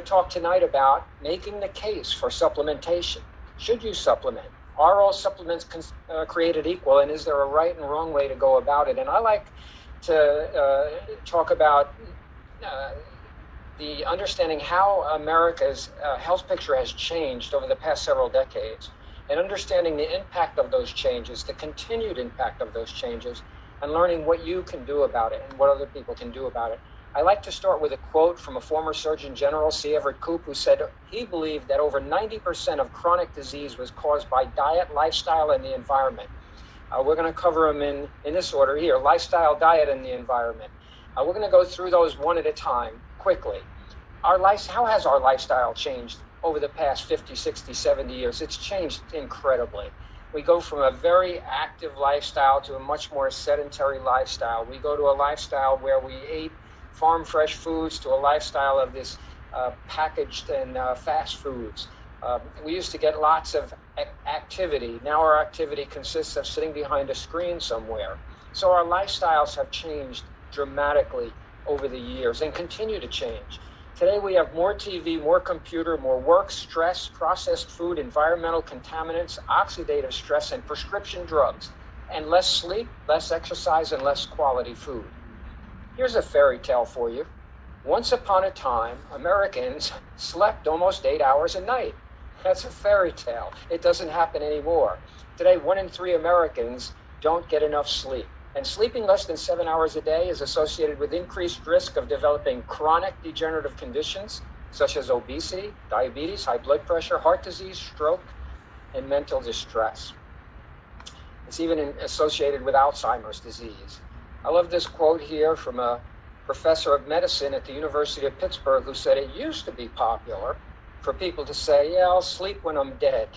to talk tonight about making the case for supplementation. Should you supplement? Are all supplements created equal, and is there a right and wrong way to go about it? And I like to talk about the understanding how America's health picture has changed over the past several decades, and understanding the impact of those changes, the continued impact of those changes, and learning what you can do about it and what other people can do about it. I like to start with a quote from a former Surgeon General, C. Everett Koop, who said he believed that over 90% of chronic disease was caused by diet, lifestyle, and the environment. We're going to cover them in this order here: lifestyle, diet, and the environment. We're going to go through those one at a time quickly. How has our lifestyle changed over the past 50, 60, 70 years? It's changed incredibly. We go from a very active lifestyle to a much more sedentary lifestyle. We go to a lifestyle where we ate farm fresh foods to a lifestyle of this packaged and fast foods. We used to get lots of activity. Now our activity consists of sitting behind a screen somewhere. So our lifestyles have changed dramatically over the years and continue to change. Today we have more TV, more computer, more work, stress, processed food, environmental contaminants, oxidative stress, and prescription drugs, and less sleep, less exercise, and less quality food. Here's a fairy tale for you. Once upon a time, Americans slept almost 8 hours a night. That's a fairy tale. It doesn't happen anymore. Today, 1 in 3 Americans don't get enough sleep. And sleeping less than 7 hours a day is associated with increased risk of developing chronic degenerative conditions such as obesity, diabetes, high blood pressure, heart disease, stroke, and mental distress. It's even associated with Alzheimer's disease. I love this quote here from a professor of medicine at the University of Pittsburgh who said it used to be popular for people to say, yeah, I'll sleep when I'm dead.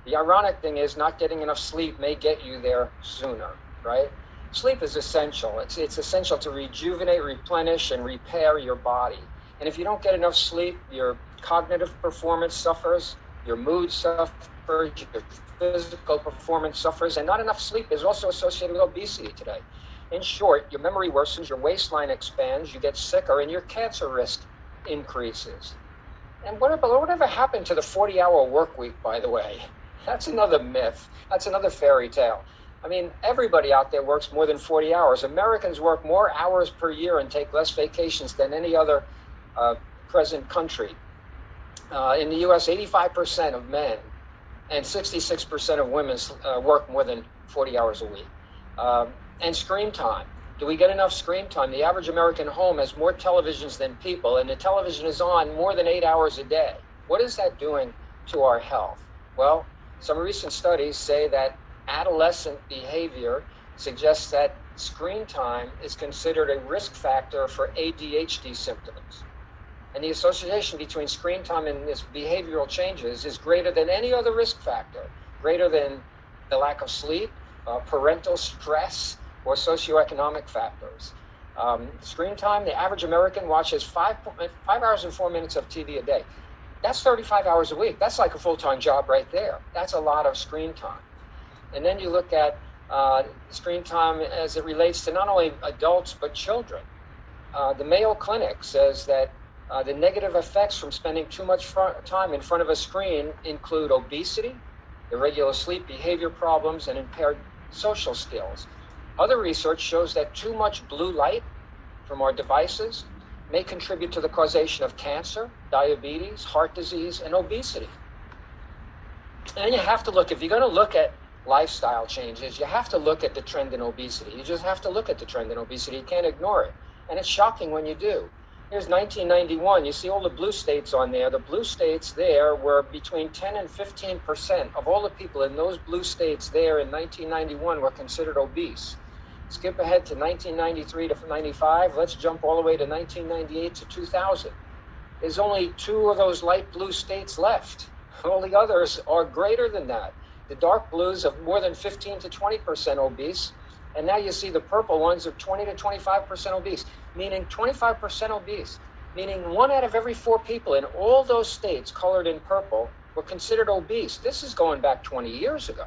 The ironic thing is not getting enough sleep may get you there sooner, right? Sleep is essential. It's essential to rejuvenate, replenish, and repair your body. And if you don't get enough sleep, your cognitive performance suffers, your mood suffers, your physical performance suffers, and not enough sleep is also associated with obesity today. In short, your memory worsens, your waistline expands, you get sicker, and your cancer risk increases. And whatever happened to the 40-hour work week, by the way? That's another myth. That's another fairy tale. I mean, everybody out there works more than 40 hours. Americans work more hours per year and take less vacations than any other present country. In the U.S., 85% of men and 66% of women work more than 40 hours a week. And screen time. Do we get enough screen time? The average American home has more televisions than people, and the television is on more than 8 hours a day. What is that doing to our health? Well, some recent studies say that adolescent behavior suggests that screen time is considered a risk factor for ADHD symptoms. And the association between screen time and this behavioral changes is greater than any other risk factor, greater than the lack of sleep, parental stress, or socioeconomic factors. Screen time, the average American watches 5 hours and 4 minutes of TV a day. That's 35 hours a week. That's like a full-time job right there. That's a lot of screen time. And then you look at screen time as it relates to not only adults, but children. The Mayo Clinic says that the negative effects from spending too much time in front of a screen include obesity, irregular sleep behavior problems, and impaired social skills. Other research shows that too much blue light from our devices may contribute to the causation of cancer, diabetes, heart disease, and obesity. And you have to look, if you're going to look at lifestyle changes, you have to look at the trend in obesity. You just have to look at the trend in obesity. You can't ignore it. And it's shocking when you do. Here's 1991. You see all the blue states on there. The blue states there were between 10 and 15% of all the people in those blue states there in 1991 were considered obese. Skip ahead to 1993 to 95. Let's jump all the way to 1998 to 2000. There's only 2 of those light blue states left. All the others are greater than that. The dark blues of more than 15 to 20% obese. And now you see the purple ones of 20 to 25% obese, meaning 25% obese, meaning 1 out of every 4 people in all those states colored in purple were considered obese. This is going back 20 years ago.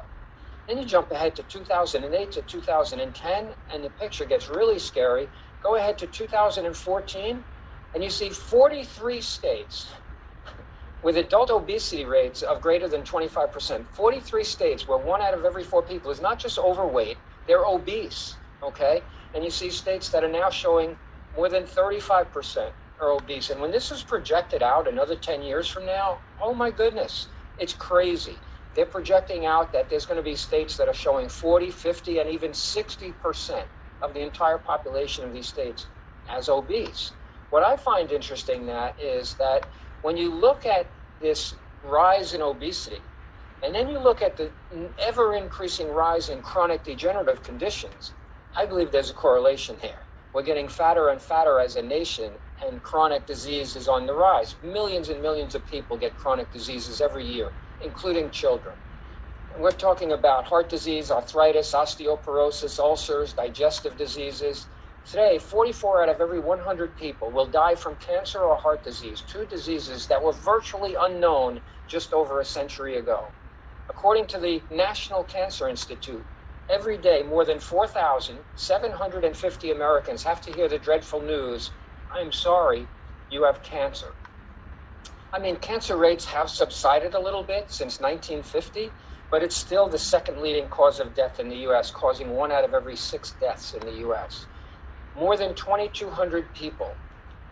Then you jump ahead to 2008 to 2010, and the picture gets really scary. Go ahead to 2014, and you see 43 states with adult obesity rates of greater than 25%. 43 states where 1 out of every 4 people is not just overweight, they're obese, okay? And you see states that are now showing more than 35% are obese. And when this is projected out another 10 years from now, oh my goodness, it's crazy. They're projecting out that there's going to be states that are showing 40, 50, and even 60% of the entire population of these states as obese. What I find interesting is that when you look at this rise in obesity, and then you look at the ever-increasing rise in chronic degenerative conditions, I believe there's a correlation here. We're getting fatter and fatter as a nation, and chronic disease is on the rise. Millions and millions of people get chronic diseases every year, including children. And we're talking about heart disease, arthritis, osteoporosis, ulcers, digestive diseases. Today, 44 out of every 100 people will die from cancer or heart disease, 2 diseases that were virtually unknown just over a century ago. According to the National Cancer Institute, every day more than 4,750 Americans have to hear the dreadful news, I'm sorry, you have cancer. I mean, cancer rates have subsided a little bit since 1950, but it's still the second leading cause of death in the U.S., causing 1 out of every 6 deaths in the U.S. More than 2,200 people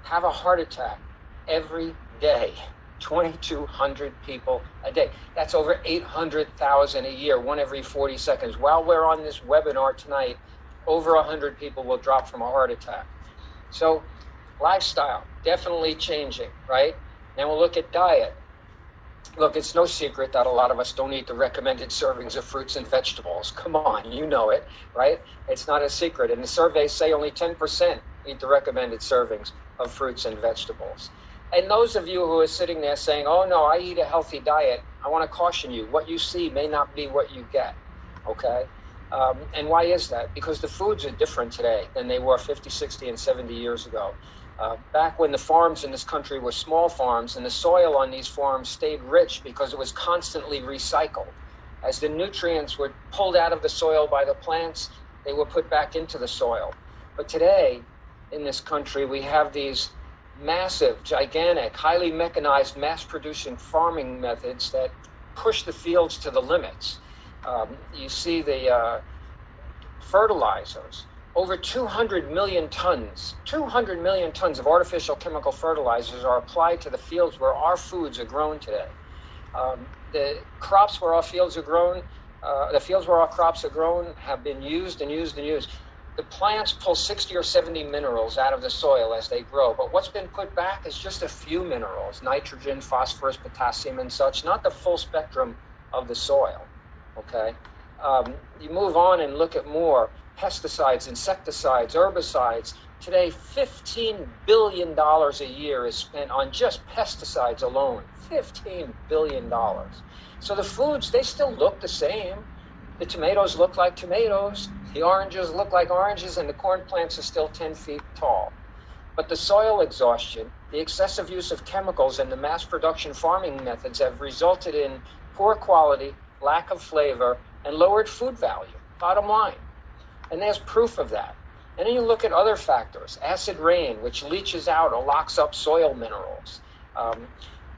have a heart attack every day. 2,200 people a day. That's over 800,000 a year, 1 every 40 seconds. While we're on this webinar tonight, over 100 people will drop from a heart attack. So lifestyle, definitely changing, right? Now we'll look at diet. Look, it's no secret that a lot of us don't eat the recommended servings of fruits and vegetables. Come on, you know it, right? It's not a secret. And the surveys say only 10% eat the recommended servings of fruits and vegetables. And those of you who are sitting there saying, oh no, I eat a healthy diet, I want to caution you, what you see may not be what you get, okay? And why is that? Because the foods are different today than they were 50, 60, and 70 years ago. Back when the farms in this country were small farms and the soil on these farms stayed rich because it was constantly recycled. As the nutrients were pulled out of the soil by the plants, they were put back into the soil. But today, in this country, we have these massive, gigantic, highly mechanized, mass-producing farming methods that push the fields to the limits. You see the fertilizers. Over 200 million tons of artificial chemical fertilizers are applied to the fields where our foods are grown today. The crops where our fields are grown, the fields where our crops are grown have been used and used and used. The plants pull 60 or 70 minerals out of the soil as they grow, but what's been put back is just a few minerals, nitrogen, phosphorus, potassium, and such, not the full spectrum of the soil, okay? You move on and look at more pesticides, insecticides, herbicides. Today, $15 billion a year is spent on just pesticides alone, $15 billion. So the foods, they still look the same. The tomatoes look like tomatoes, the oranges look like oranges, and the corn plants are still 10 feet tall. But the soil exhaustion, the excessive use of chemicals, and the mass production farming methods have resulted in poor quality, lack of flavor, and lowered food value, bottom line. And there's proof of that. And then you look at other factors, acid rain, which leaches out or locks up soil minerals.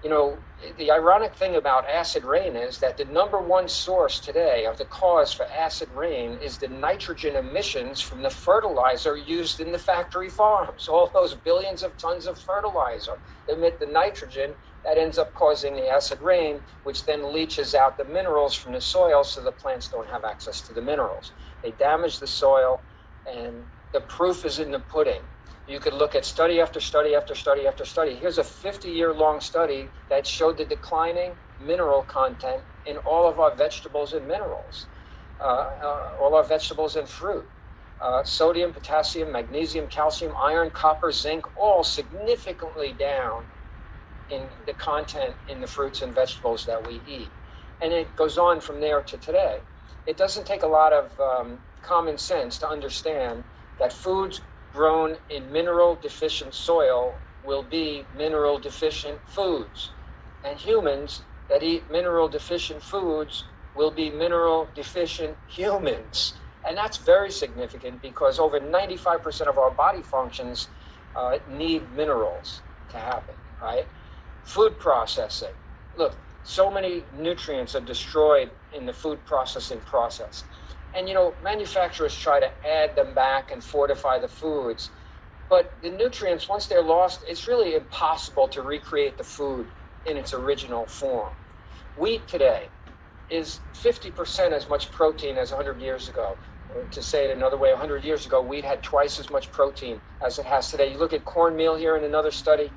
You know, the ironic thing about acid rain is that the #1 source today of the cause for acid rain is the nitrogen emissions from the fertilizer used in the factory farms. All those billions of tons of fertilizer emit the nitrogen that ends up causing the acid rain, which then leaches out the minerals from the soil so the plants don't have access to the minerals. They damage the soil, and the proof is in the pudding. You could look at study after study after study after study. Here's a 50-year-long study that showed the declining mineral content in all of our vegetables and minerals, all our vegetables and fruit. Sodium, potassium, magnesium, calcium, iron, copper, zinc, all significantly down in the content in the fruits and vegetables that we eat. And it goes on from there to today. It doesn't take a lot of common sense to understand that foods grown in mineral-deficient soil will be mineral-deficient foods. And humans that eat mineral-deficient foods will be mineral-deficient humans. And that's very significant because over 95% of our body functions need minerals to happen, right? Food processing. Look, so many nutrients are destroyed in the food processing process. And, manufacturers try to add them back and fortify the foods. But the nutrients, once they're lost, it's really impossible to recreate the food in its original form. Wheat today is 50% as much protein as 100 years ago. Or to say it another way, 100 years ago, wheat had twice as much protein as it has today. You look at cornmeal here in another study,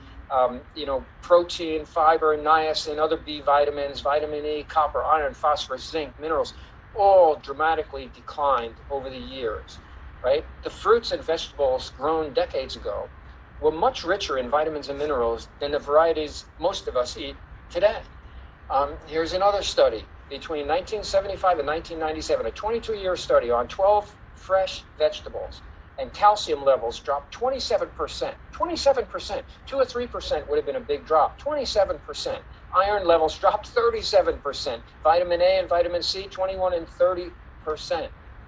protein, fiber, niacin, other B vitamins, vitamin E, copper, iron, phosphorus, zinc, minerals, all dramatically declined over the years, right? The fruits and vegetables grown decades ago were much richer in vitamins and minerals than the varieties most of us eat today. Here's another study between 1975 and 1997, a 22-year study on 12 fresh vegetables, and calcium levels dropped 27%. 27%. 2 or 3% would have been a big drop. 27%. Iron levels dropped 37%. Vitamin A and vitamin C, 21 and 30%.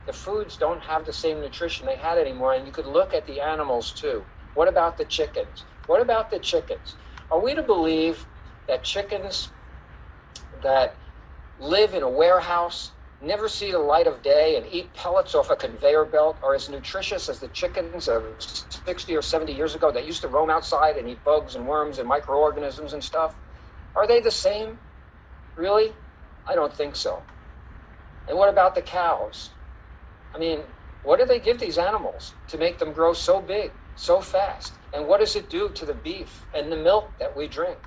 The foods don't have the same nutrition they had anymore, and you could look at the animals too. What about the chickens? What about the chickens? Are we to believe that chickens that live in a warehouse, never see the light of day, and eat pellets off a conveyor belt are as nutritious as the chickens of 60 or 70 years ago that used to roam outside and eat bugs and worms and microorganisms and stuff? Are they the same? Really? I don't think so. And what about the cows? I mean, what do they give these animals to make them grow so big, so fast? And what does it do to the beef and the milk that we drink?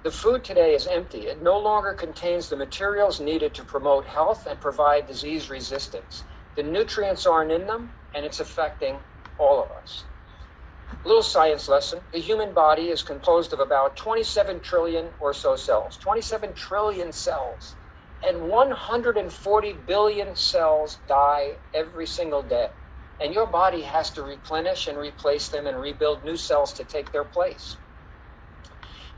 The food today is empty. It no longer contains the materials needed to promote health and provide disease resistance. The nutrients aren't in them, and it's affecting all of us. A little science lesson. The human body is composed of about 27 trillion or so cells. 27 trillion cells. And 140 billion cells die every single day. And your body has to replenish and replace them and rebuild new cells to take their place.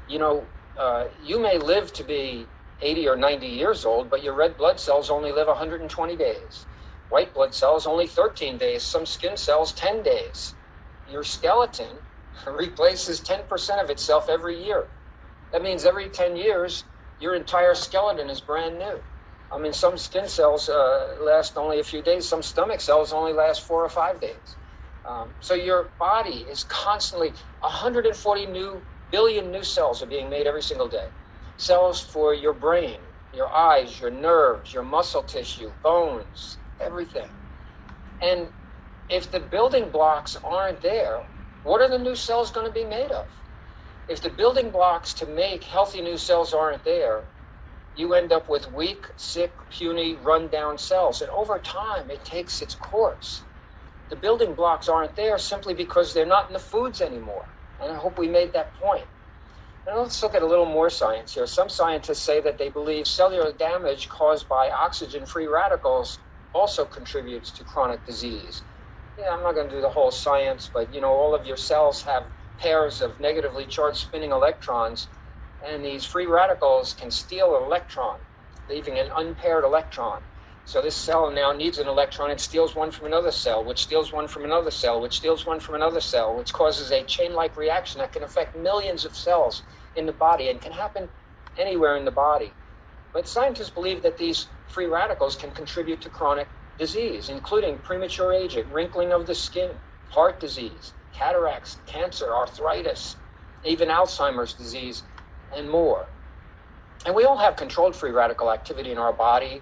You may live to be 80 or 90 years old, but your red blood cells only live 120 days. White blood cells only 13 days. Some skin cells 10 days. Your skeleton replaces 10% of itself every year. That means every 10 years, your entire skeleton is brand new. I mean, some skin cells last only a few days. Some stomach cells only last 4 or 5 days. So your body is constantly 140 billion new cells are being made every single day. Cells for your brain, your eyes, your nerves, your muscle tissue, bones, everything. And if the building blocks aren't there, what are the new cells going to be made of? If the building blocks to make healthy new cells aren't there, you end up with weak, sick, puny, run-down cells. And over time, it takes its course. The building blocks aren't there simply because they're not in the foods anymore. And I hope we made that point. Now let's look at a little more science here. Some scientists say that they believe cellular damage caused by oxygen-free radicals also contributes to chronic disease. Yeah, I'm not going to do the whole science, but all of your cells have pairs of negatively charged spinning electrons, and these free radicals can steal an electron, leaving an unpaired electron. So this cell now needs an electron and steals one from another cell, which steals one from another cell, which steals one from another cell, which causes a chain-like reaction that can affect millions of cells in the body and can happen anywhere in the body. But scientists believe that these free radicals can contribute to chronic disease, including premature aging, wrinkling of the skin, heart disease, cataracts, cancer, arthritis, even Alzheimer's disease, and more. And we all have controlled free radical activity in our body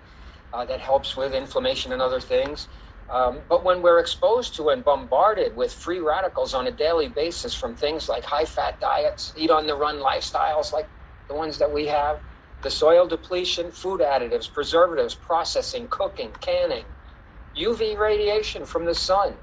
that helps with inflammation and other things. But when we're exposed to and bombarded with free radicals on a daily basis from things like high-fat diets, eat-on-the-run lifestyles like the ones that we have, the soil depletion, food additives, preservatives, processing, cooking, canning, UV radiation from the sun,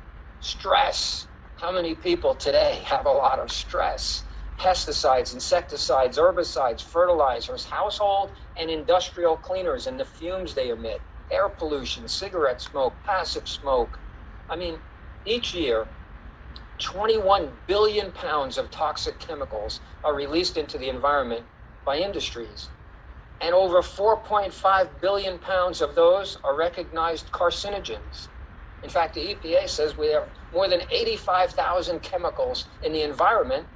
stress. How many people today have a lot of stress? Pesticides, insecticides, herbicides, fertilizers, household and industrial cleaners and the fumes they emit, air pollution, cigarette smoke, passive smoke. I mean, each year, 21 billion pounds of toxic chemicals are released into the environment by industries. And over 4.5 billion pounds of those are recognized carcinogens. In fact, the EPA says we have more than 85,000 chemicals in the environment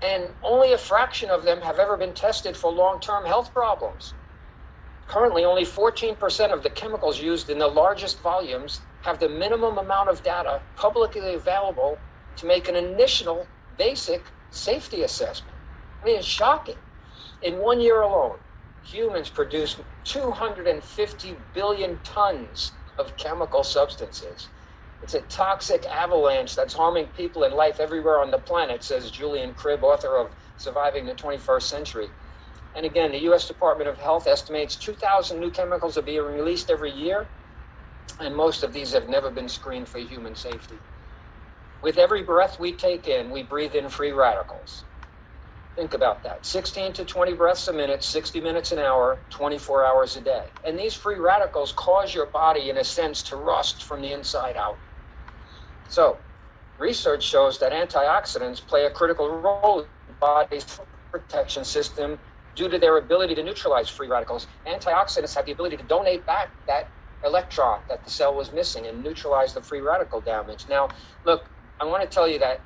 and only a fraction of them have ever been tested for long-term health problems. Currently, only 14% of the chemicals used in the largest volumes have the minimum amount of data publicly available to make an initial basic safety assessment. I mean, it's shocking. In 1 year alone, humans produce 250 billion tons of chemical substances. It's a toxic avalanche that's harming people and life everywhere on the planet, says Julian Cribb, author of Surviving the 21st Century. And again, the U.S. Department of Health estimates 2,000 new chemicals are being released every year, and most of these have never been screened for human safety. With every breath we take in, we breathe in free radicals. Think about that. 16 to 20 breaths a minute, 60 minutes an hour, 24 hours a day. And these free radicals cause your body, in a sense, to rust from the inside out. So, research shows that antioxidants play a critical role in the body's protection system due to their ability to neutralize free radicals. Antioxidants have the ability to donate back that electron that the cell was missing and neutralize the free radical damage. Now, look, I want to tell you that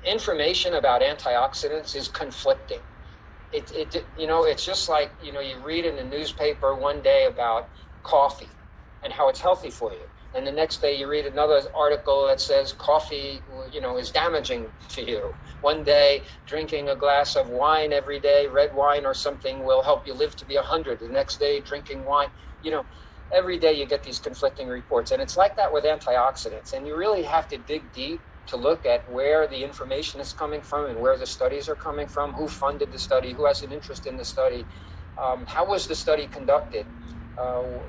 information about antioxidants is conflicting. It's just like, you read in the newspaper one day about coffee and how it's healthy for you. And the next day you read another article that says coffee, is damaging to you. One day, drinking a glass of wine every day, red wine or something, will help you live to be 100. The next day, drinking wine, every day you get these conflicting reports. And it's like that with antioxidants. And you really have to dig deep to look at where the information is coming from and where the studies are coming from, who funded the study, who has an interest in the study, how was the study conducted,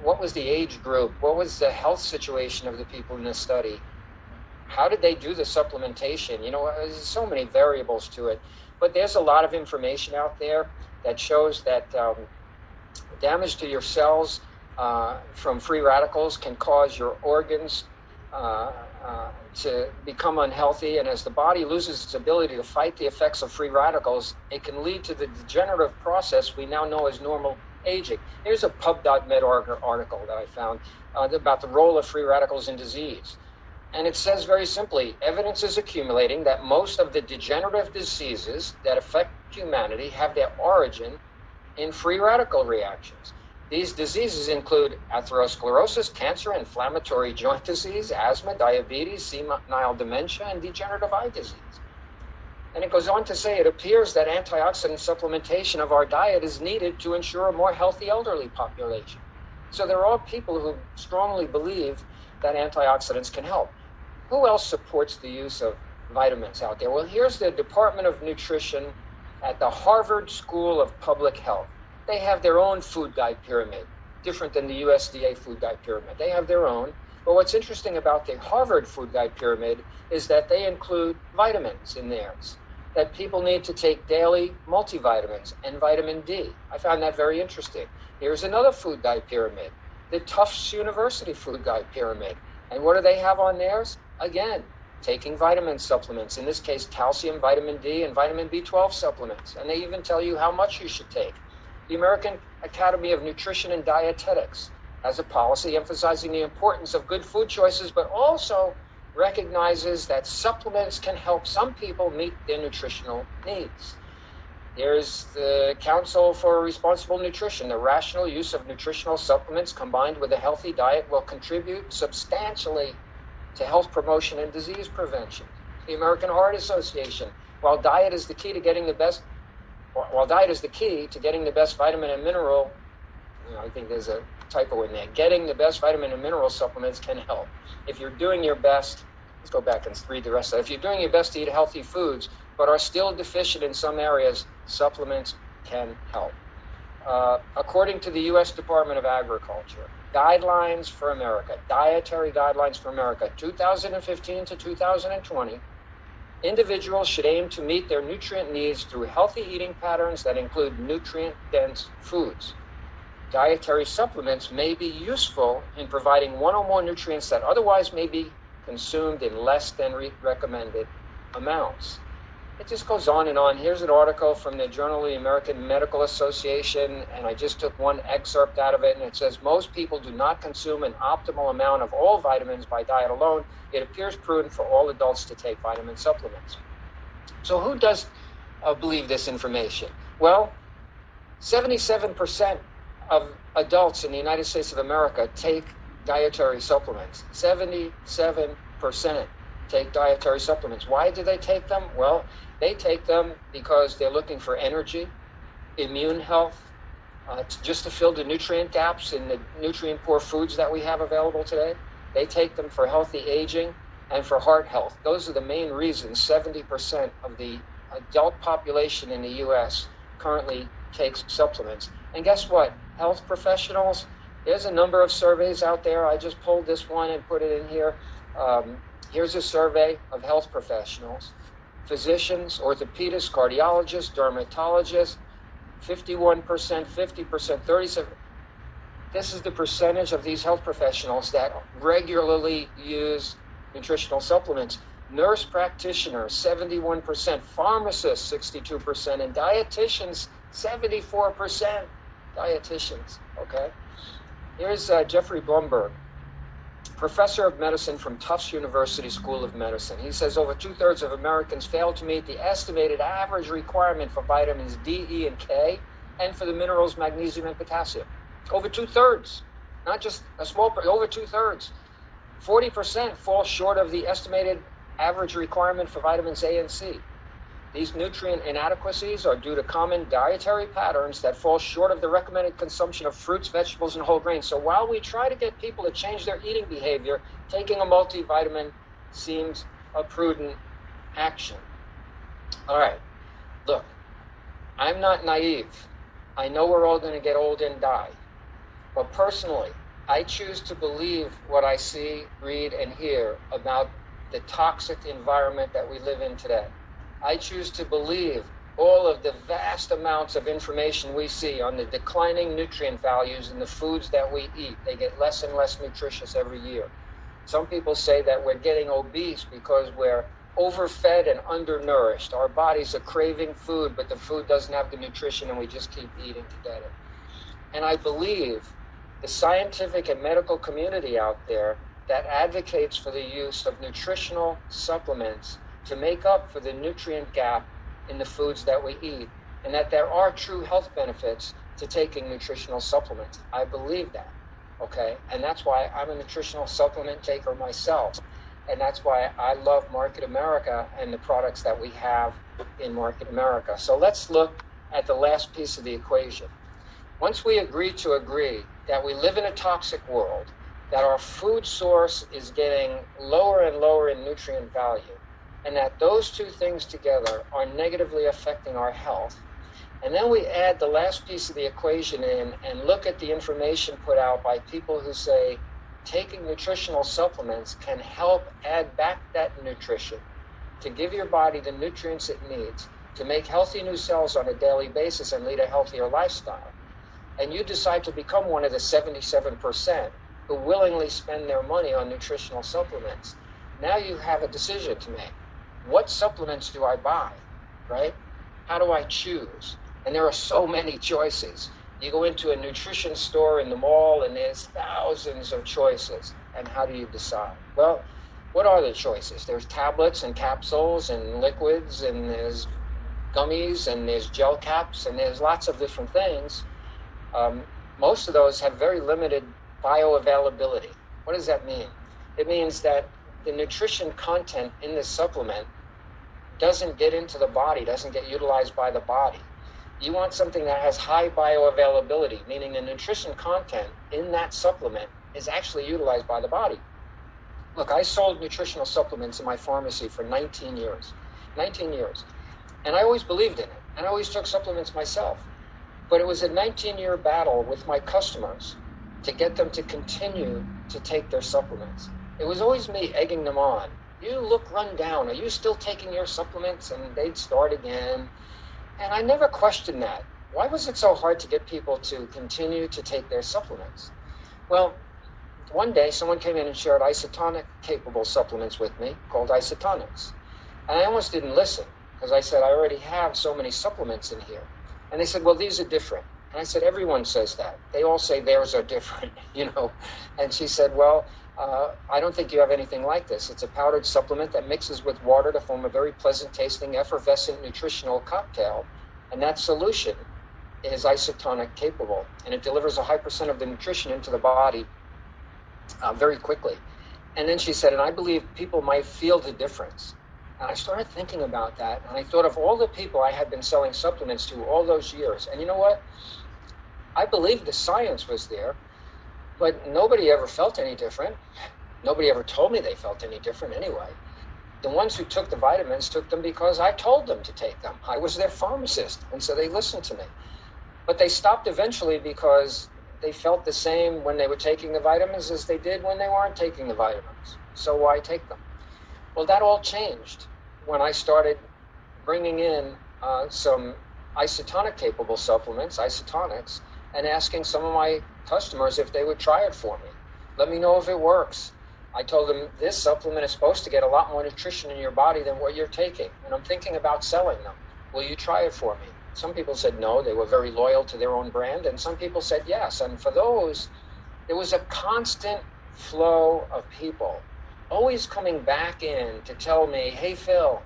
what was the age group, what was the health situation of the people in this study, how did they do the supplementation. There's so many variables to it, but there's a lot of information out there that shows that damage to your cells from free radicals can cause your organs to become unhealthy, and as the body loses its ability to fight the effects of free radicals, it can lead to the degenerative process we now know as normal aging. Here's a pub.med article that I found about the role of free radicals in disease. And it says very simply, evidence is accumulating that most of the degenerative diseases that affect humanity have their origin in free radical reactions. These diseases include atherosclerosis, cancer, inflammatory joint disease, asthma, diabetes, senile dementia, and degenerative eye disease. And it goes on to say, it appears that antioxidant supplementation of our diet is needed to ensure a more healthy elderly population. So there are people who strongly believe that antioxidants can help. Who else supports the use of vitamins out there? Well, here's the Department of Nutrition at the Harvard School of Public Health. They have their own food guide pyramid, different than the USDA food guide pyramid. They have their own. But what's interesting about the Harvard food guide pyramid is that they include vitamins in theirs, that people need to take daily multivitamins and vitamin D. I found that very interesting. Here's another food guide pyramid, the Tufts University food guide pyramid. And what do they have on theirs? Again, taking vitamin supplements, in this case, calcium, vitamin D, and vitamin B12 supplements. And they even tell you how much you should take. The American Academy of Nutrition and Dietetics has a policy emphasizing the importance of good food choices, but also recognizes that supplements can help some people meet their nutritional needs. There's the Council for Responsible Nutrition. The rational use of nutritional supplements combined with a healthy diet will contribute substantially to health promotion and disease prevention. The American Heart Association, while diet is the key to getting the best vitamin and mineral, I think there's a typo in there. Getting the best vitamin and mineral supplements can help. If you're doing your best, let's go back and read the rest of it. If you're doing your best to eat healthy foods, but are still deficient in some areas, supplements can help. According to the U.S. Department of Agriculture, Guidelines for America, Dietary Guidelines for America, 2015 to 2020, individuals should aim to meet their nutrient needs through healthy eating patterns that include nutrient-dense foods. Dietary supplements may be useful in providing one or more nutrients that otherwise may be consumed in less than recommended amounts. It just goes on and on. Here's an article from the Journal of the American Medical Association, and I just took one excerpt out of it, and it says, most people do not consume an optimal amount of all vitamins by diet alone. It appears prudent for all adults to take vitamin supplements. So who does believe this information? Well, 77% of adults in the United States of America take dietary supplements. 77% take dietary supplements. Why do they take them? Well, they take them because they're looking for energy, immune health, just to fill the nutrient gaps in the nutrient-poor foods that we have available today. They take them for healthy aging and for heart health. Those are the main reasons 70% of the adult population in the U.S. currently takes supplements. And guess what? Health professionals, there's a number of surveys out there. I just pulled this one and put it in here. Here's a survey of health professionals, physicians, orthopedists, cardiologists, dermatologists, 51%, 50%, 37%. This is the percentage of these health professionals that regularly use nutritional supplements. Nurse practitioners, 71%, pharmacists, 62%, and dietitians, 74%. Dietitians, okay? Here's Jeffrey Blumberg, professor of medicine from Tufts University School of Medicine. He says over 2/3 of Americans fail to meet the estimated average requirement for vitamins D, E, and K, and for the minerals magnesium and potassium. Over 2/3, not just a small, over 2/3. 40% fall short of the estimated average requirement for vitamins A and C. These nutrient inadequacies are due to common dietary patterns that fall short of the recommended consumption of fruits, vegetables, and whole grains. So while we try to get people to change their eating behavior, taking a multivitamin seems a prudent action. All right, look, I'm not naive. I know we're all going to get old and die. But personally, I choose to believe what I see, read, and hear about the toxic environment that we live in today. I choose to believe all of the vast amounts of information we see on the declining nutrient values in the foods that we eat. They get less and less nutritious every year. Some people say that we're getting obese because we're overfed and undernourished. Our bodies are craving food, but the food doesn't have the nutrition and we just keep eating to get it. And I believe the scientific and medical community out there that advocates for the use of nutritional supplements to make up for the nutrient gap in the foods that we eat, and that there are true health benefits to taking nutritional supplements. I believe that, okay? And that's why I'm a nutritional supplement taker myself. And that's why I love Market America and the products that we have in Market America. So let's look at the last piece of the equation. Once we agree that we live in a toxic world, that our food source is getting lower and lower in nutrient value, and that those two things together are negatively affecting our health. And then we add the last piece of the equation in and look at the information put out by people who say taking nutritional supplements can help add back that nutrition to give your body the nutrients it needs to make healthy new cells on a daily basis and lead a healthier lifestyle. And you decide to become one of the 77% who willingly spend their money on nutritional supplements. Now you have a decision to make. What supplements do I buy, right? How do I choose? And there are so many choices. You go into a nutrition store in the mall and there's thousands of choices. And how do you decide? Well, what are the choices? There's tablets and capsules and liquids, and there's gummies, and there's gel caps, and there's lots of different things. Most of those have very limited bioavailability. What does that mean? It means that the nutrition content in the supplement doesn't get into the body, doesn't get utilized by the body. You want something that has high bioavailability, meaning the nutrition content in that supplement is actually utilized by the body. Look, I sold nutritional supplements in my pharmacy for 19 years. 19 years. And I always believed in it. And I always took supplements myself. But it was a 19-year battle with my customers to get them to continue to take their supplements. It was always me egging them on. You look run down. Are you still taking your supplements? And they'd start again. And I never questioned that. Why was it so hard to get people to continue to take their supplements? Well, one day someone came in and shared isotonic-capable supplements with me called isotonics. And I almost didn't listen because I said, I already have so many supplements in here. And they said, well, these are different. And I said, everyone says that. They all say theirs are different, you know. And she said, well, I don't think you have anything like this. It's a powdered supplement that mixes with water to form a very pleasant tasting, effervescent nutritional cocktail. And that solution is isotonic capable. And it delivers a high percent of the nutrition into the body very quickly. And then she said, and I believe people might feel the difference. And I started thinking about that. And I thought of all the people I had been selling supplements to all those years. And you know what? I believed the science was there, but nobody ever felt any different. Nobody ever told me they felt any different anyway. The ones who took the vitamins took them because I told them to take them. I was their pharmacist, and so they listened to me. But they stopped eventually because they felt the same when they were taking the vitamins as they did when they weren't taking the vitamins. So why take them? Well, that all changed when I started bringing in some isotonic capable supplements, isotonics, and asking some of my customers if they would try it for me. Let me know if it works. I told them this supplement is supposed to get a lot more nutrition in your body than what you're taking, and I'm thinking about selling them. Will you try it for me? Some people said no, they were very loyal to their own brand, and some people said yes. And for those, there was a constant flow of people always coming back in to tell me, hey, Phil,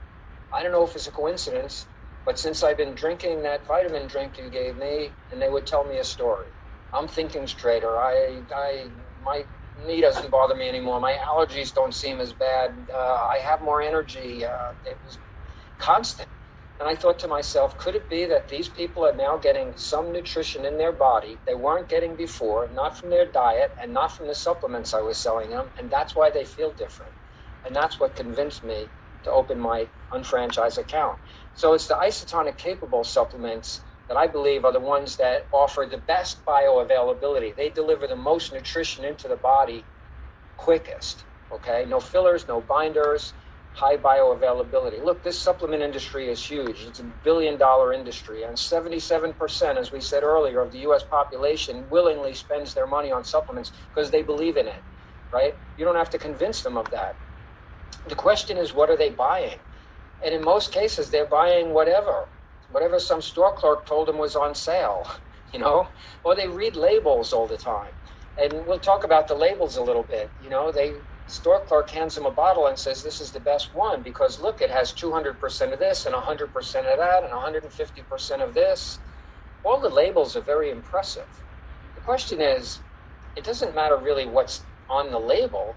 I don't know if it's a coincidence, but since I've been drinking that vitamin drink you gave me, and they would tell me a story. I'm thinking straighter. My knee doesn't bother me anymore. My allergies don't seem as bad. I have more energy. It was constant. And I thought to myself, could it be that these people are now getting some nutrition in their body they weren't getting before, not from their diet and not from the supplements I was selling them, and that's why they feel different. And that's what convinced me to open my unfranchised account. So it's the isotonic capable supplements that I believe are the ones that offer the best bioavailability. They deliver the most nutrition into the body quickest, okay? No fillers, no binders, high bioavailability. Look, this supplement industry is huge. It's $1 billion industry, and 77%, as we said earlier, of the US population willingly spends their money on supplements because they believe in it, right? You don't have to convince them of that. The question is, what are they buying? And in most cases, they're buying whatever some store clerk told them was on sale, you know, or they read labels all the time. And we'll talk about the labels a little bit. You know, store clerk hands them a bottle and says, this is the best one because look, it has 200% of this and 100% of that and 150% of this. All the labels are very impressive. The question is, it doesn't matter really what's on the label.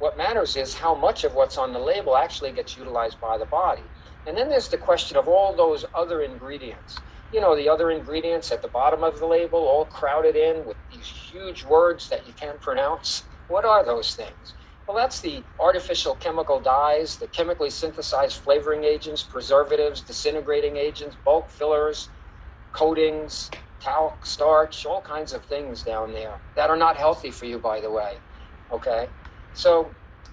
What matters is how much of what's on the label actually gets utilized by the body. And then there's the question of all those other ingredients. You know, the other ingredients at the bottom of the label, all crowded in with these huge words that you can't pronounce. What are those things? Well, that's the artificial chemical dyes, the chemically synthesized flavoring agents, preservatives, disintegrating agents, bulk fillers, coatings, talc, starch, all kinds of things down there that are not healthy for you, by the way, okay? So,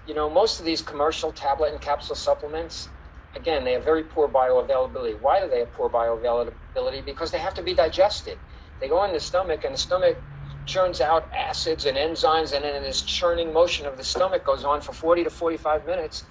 you know, most of these commercial tablet and capsule supplements, again, they have very poor bioavailability. Why do they have poor bioavailability? Because they have to be digested. They go in the stomach, and the stomach churns out acids and enzymes, and then this churning motion of the stomach goes on for 40 to 45 minutes,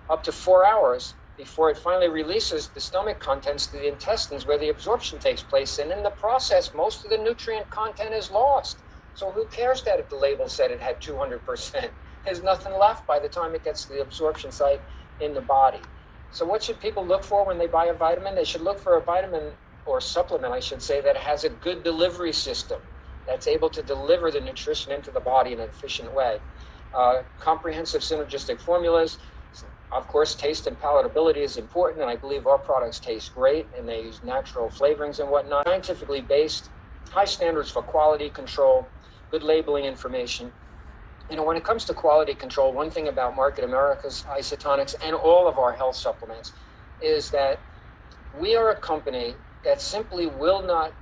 up to 4 hours, before it finally releases the stomach contents to the intestines where the absorption takes place. And in the process, most of the nutrient content is lost. So who cares that if the label said it had 200%? There's nothing left by the time it gets to the absorption site in the body. So what should people look for when they buy a vitamin? They should look for a vitamin or supplement, I should say, that has a good delivery system, that's able to deliver the nutrition into the body in an efficient way. Comprehensive synergistic formulas. Of course, taste and palatability is important, and I believe our products taste great, and they use natural flavorings and whatnot. Scientifically based, high standards for quality control, good labeling information. You know, when it comes to quality control, one thing about Market America's isotonics and all of our health supplements is that we are a company that simply will not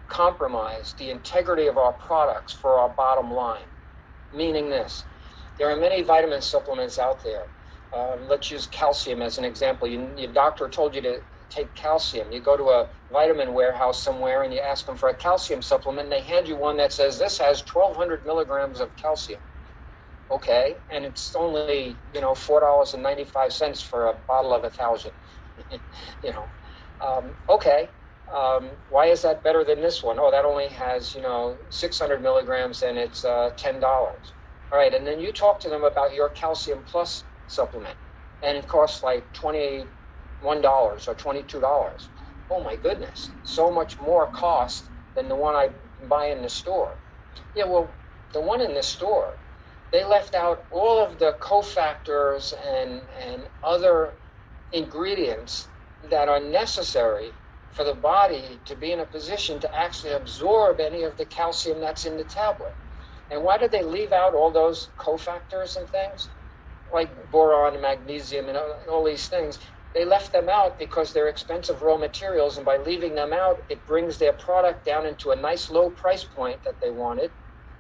compromise the integrity of our products for our bottom line. Meaning this, there are many vitamin supplements out there. Let's use calcium as an example. Your doctor told you to take calcium. You go to a vitamin warehouse somewhere and you ask them for a calcium supplement, and they hand you one that says this has 1,200 milligrams of calcium. Okay, and it's only, you know, $4.95 for a bottle of 1,000. You know, okay, Why is that better than this one? Oh, that only has, 600 milligrams and it's $10. All right, and then you talk to them about your Calcium Plus supplement, and it costs like $21 or $22. Oh my goodness, so much more cost than the one I buy in the store. Yeah, well, the one in the store, they left out all of the cofactors and other ingredients that are necessary for the body to be in a position to actually absorb any of the calcium that's in the tablet. And why did they leave out all those cofactors and things? Like boron and magnesium and all these things. They left them out because they're expensive raw materials, and by leaving them out, it brings their product down into a nice low price point that they wanted.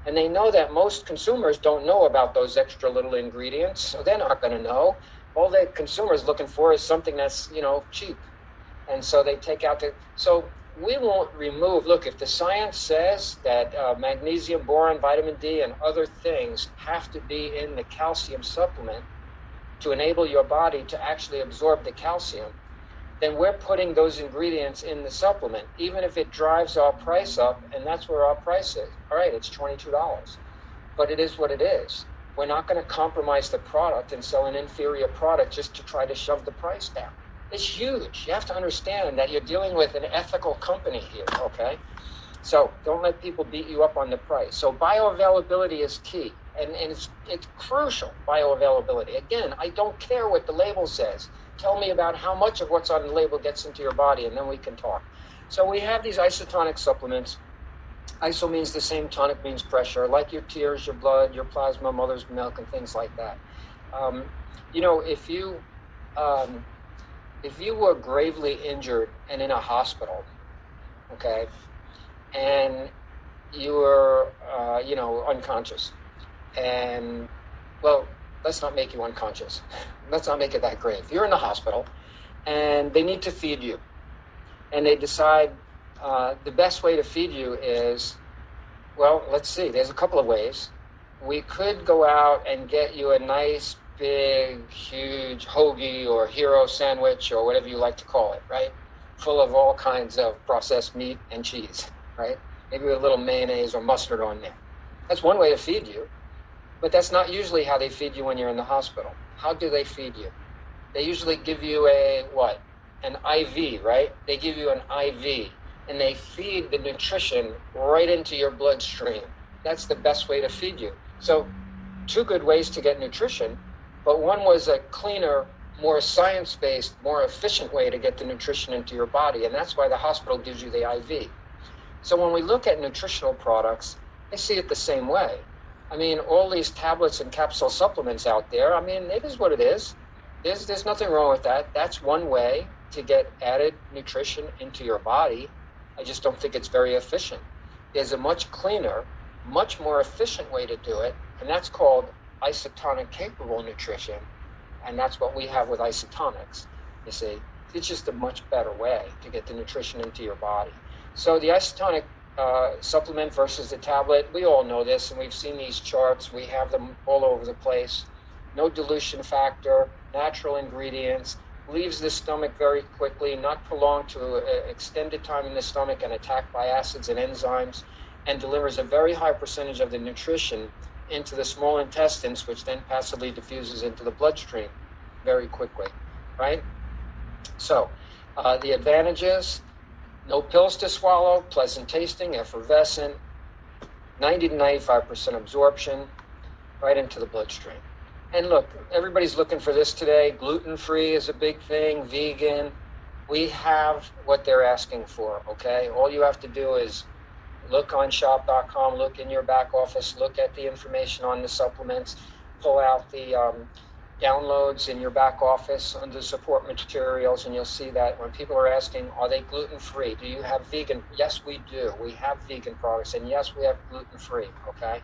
And they know that most consumers don't know about those extra little ingredients, so they're not going to know. All the consumer's looking for is something that's, cheap. And so they take out so we won't remove, look, if the science says that magnesium, boron, vitamin D, and other things have to be in the calcium supplement to enable your body to actually absorb the calcium, then we're putting those ingredients in the supplement, even if it drives our price up, and that's where our price is. All right, it's $22, but it is what it is. We're not going to compromise the product and sell an inferior product just to try to shove the price down. It's huge. You have to understand that you're dealing with an ethical company here, okay? So don't let people beat you up on the price. So bioavailability is key, and it's crucial, bioavailability. Again, I don't care what the label says. Tell me about how much of what's on the label gets into your body, and then we can talk. So we have these isotonic supplements. Iso means the same, tonic means pressure, like your tears, your blood, your plasma, mother's milk, and things like that. If you were gravely injured and in a hospital, okay, and you were, unconscious, and, well, let's not make you unconscious. Let's not make it that grave. You're in the hospital, and they need to feed you, and they decide the best way to feed you is, well, let's see, there's a couple of ways. We could go out and get you a nice, big, huge hoagie or hero sandwich or whatever you like to call it, right? Full of all kinds of processed meat and cheese, right? Maybe with a little mayonnaise or mustard on there. That's one way to feed you, but that's not usually how they feed you when you're in the hospital. How do they feed you? They usually give you an IV, right? They give you an IV, and they feed the nutrition right into your bloodstream. That's the best way to feed you. So, two good ways to get nutrition, but one was a cleaner, more science-based, more efficient way to get the nutrition into your body, and that's why the hospital gives you the IV. So when we look at nutritional products, I see it the same way. I mean, all these tablets and capsule supplements out there, I mean, it is what it is. There's nothing wrong with that. That's one way to get added nutrition into your body. I just don't think it's very efficient. There's a much cleaner, much more efficient way to do it, and that's called isotonic capable nutrition, and that's what we have with isotonics. You see, it's just a much better way to get the nutrition into your body. So the isotonic supplement versus the tablet, we all know this, and we've seen these charts. We have them all over the place. No dilution factor, natural ingredients, leaves the stomach very quickly, not prolonged to extended time in the stomach and attacked by acids and enzymes, and delivers a very high percentage of the nutrition into the small intestines, which then passively diffuses into the bloodstream very quickly, right? So the advantages: no pills to swallow, pleasant tasting, effervescent, 90 to 95% absorption right into the bloodstream. And look, everybody's looking for this today. Gluten-free is a big thing, vegan. We have what they're asking for, okay? All you have to do is look on shop.com, look in your back office, look at the information on the supplements, pull out the downloads in your back office under support materials, and you'll see that when people are asking, are they gluten-free? Do you have vegan? Yes, we do. We have vegan products, and yes, we have gluten-free, okay?